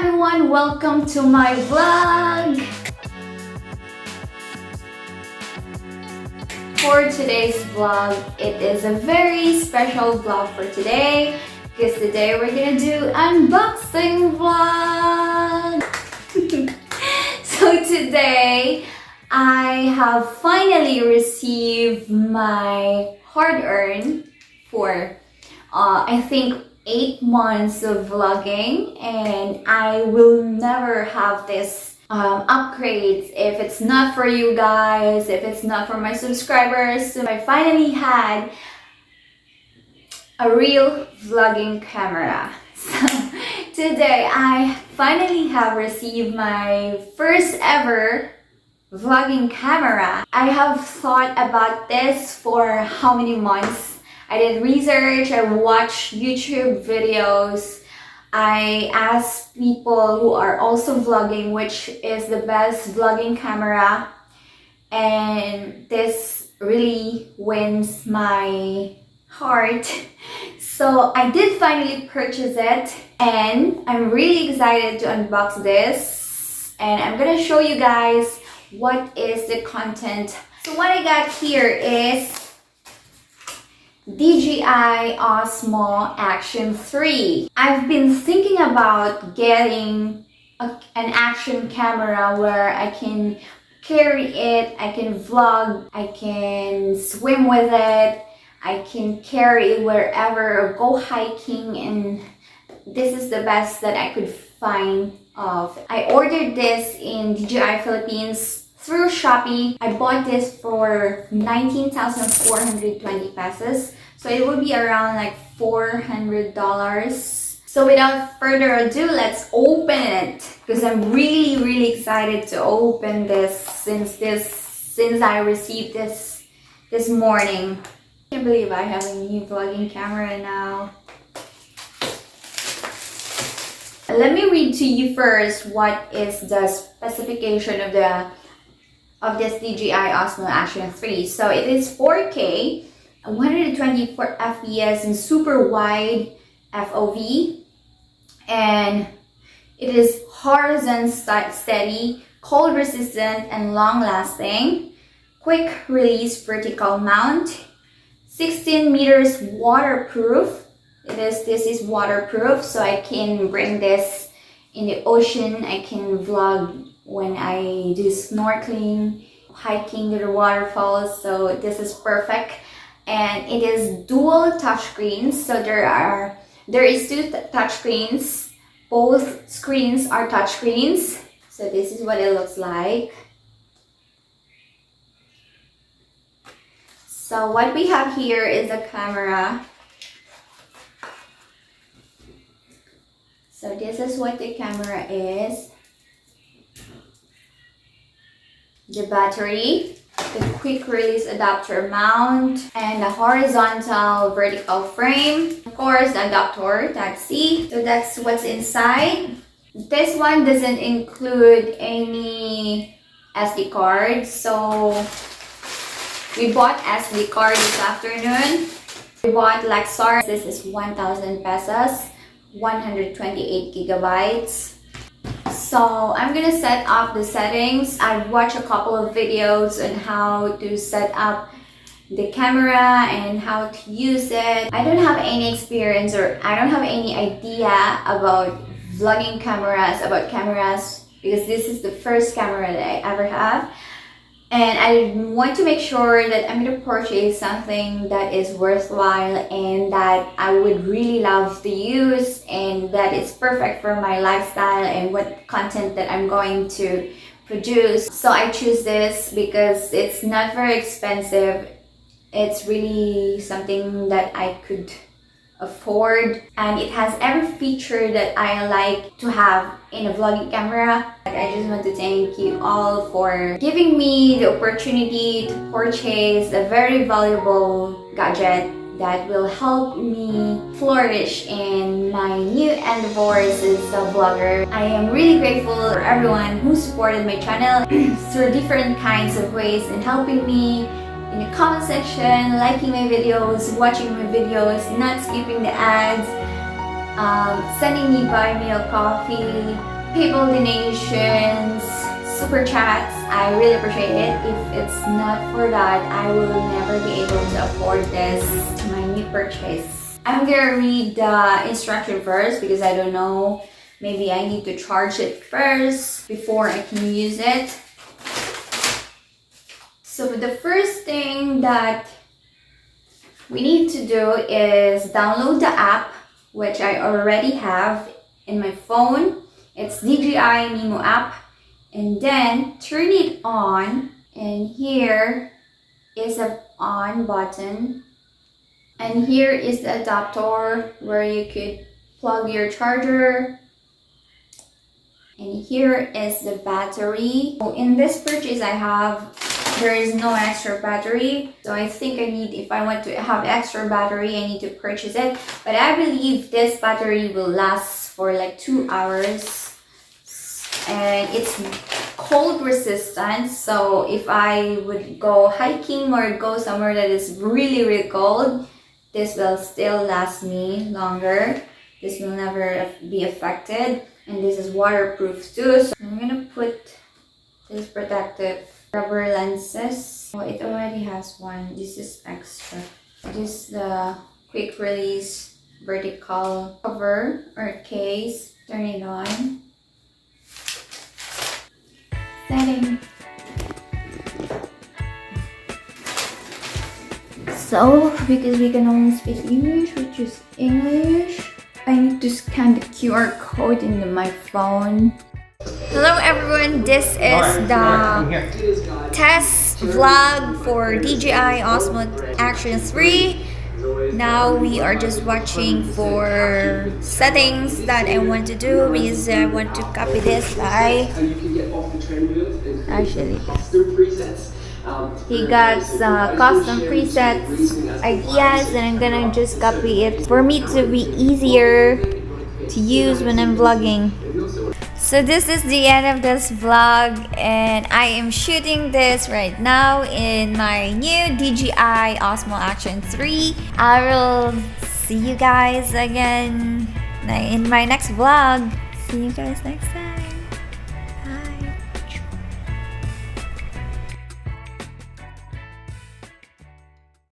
everyone, welcome to my vlog. For today's vlog, it is a very special vlog for today because today we're gonna do unboxing vlog. So today I have finally received my hard-earned for I think 8 months of vlogging, and I will never have this upgrades if it's not for you guys, if it's not for my subscribers. So I finally had a real vlogging camera. So today I finally have received my first ever vlogging camera. I have thought about this for how many months. I did research, I watched YouTube videos, I asked people who are also vlogging which is the best vlogging camera, and this really wins my heart. So I did finally purchase it, and I'm really excited to unbox this, and I'm gonna show you guys what is the content. So what I got here is DJI Osmo Action 3. I've been thinking about getting an action camera where I can carry it, I can vlog, I can swim with it, I can carry it wherever or go hiking, and this is the best that I could find of. I ordered this in DJI Philippines through Shopee. I bought this for 19,420 pesos. So it will be around like $400. So without further ado, let's open it, because I'm really excited to open this since I received this morning. I can't believe I have a new vlogging camera now. Let me read to you first what is the specification of this DJI Osmo Action 3. So it is 4K, 124 FPS and super wide FOV, and it is horizon steady, cold resistant and long lasting, quick release vertical mount, 16 meters waterproof. This is waterproof, so I can bring this in the ocean. I can vlog when I do snorkeling, hiking to the waterfalls, so this is perfect. And it is dual touchscreens, so there is two touchscreens. Both screens are touchscreens. So this is what it looks like. So what we have here is a camera. So this is what the camera is. The battery, the quick release adapter mount, and the horizontal vertical frame. Of course, the adapter, Type-C. So that's what's inside. This one doesn't include any SD card. So we bought SD card this afternoon. We bought Lexar. This is 1,000 pesos, 128 gigabytes. So I'm gonna set up the settings. I've watched a couple of videos on how to set up the camera and how to use it. I don't have any experience, or I don't have any idea about vlogging cameras, because this is the first camera that I ever have. And I want to make sure that I'm going to purchase something that is worthwhile and that I would really love to use, and that is perfect for my lifestyle and what content that I'm going to produce. So I choose this because it's not very expensive. It's really something that I could afford, and it has every feature that I like to have in a vlogging camera. I just want to thank you all for giving me the opportunity to purchase a very valuable gadget that will help me flourish in my new endeavors as a vlogger. I am really grateful for everyone who supported my channel through different kinds of ways and helping me in the comment section, liking my videos, watching my videos, not skipping the ads, sending me buy me a coffee, PayPal donations, super chats. I really appreciate it. If it's not for that, I will never be able to afford this, my new purchase. I'm gonna read the instruction first because I don't know. Maybe I need to charge it first before I can use it. So the first thing that we need to do is download the app, which I already have in my phone. It's DJI Mimo app. And then turn it on, and here is the on button, and here is the adapter where you could plug your charger, and here is the battery. So in this purchase there is no extra battery, so I think if I want to have extra battery, I need to purchase it. But I believe this battery will last for like 2 hours. And it's cold resistant, so if I would go hiking or go somewhere that is really, really cold, this will still last me longer. This will never be affected, and this is waterproof too. So I'm gonna put this protective rubber lenses. Oh, it already has one. This is extra. This is the quick release vertical cover or case. Turn it on. Setting. So, because we can only speak English, we choose English. I need to scan the QR code into my phone. Hello everyone, this is the test vlog for DJI Osmo Action 3. Now we are just watching for settings that I want to do because I want to copy this guy. Actually, he got custom presets ideas, and I'm gonna just copy it for me to be easier to use when I'm vlogging. So this is the end of this vlog, and I am shooting this right now in my new DJI Osmo Action 3. I will see you guys again in my next vlog. See you guys next time.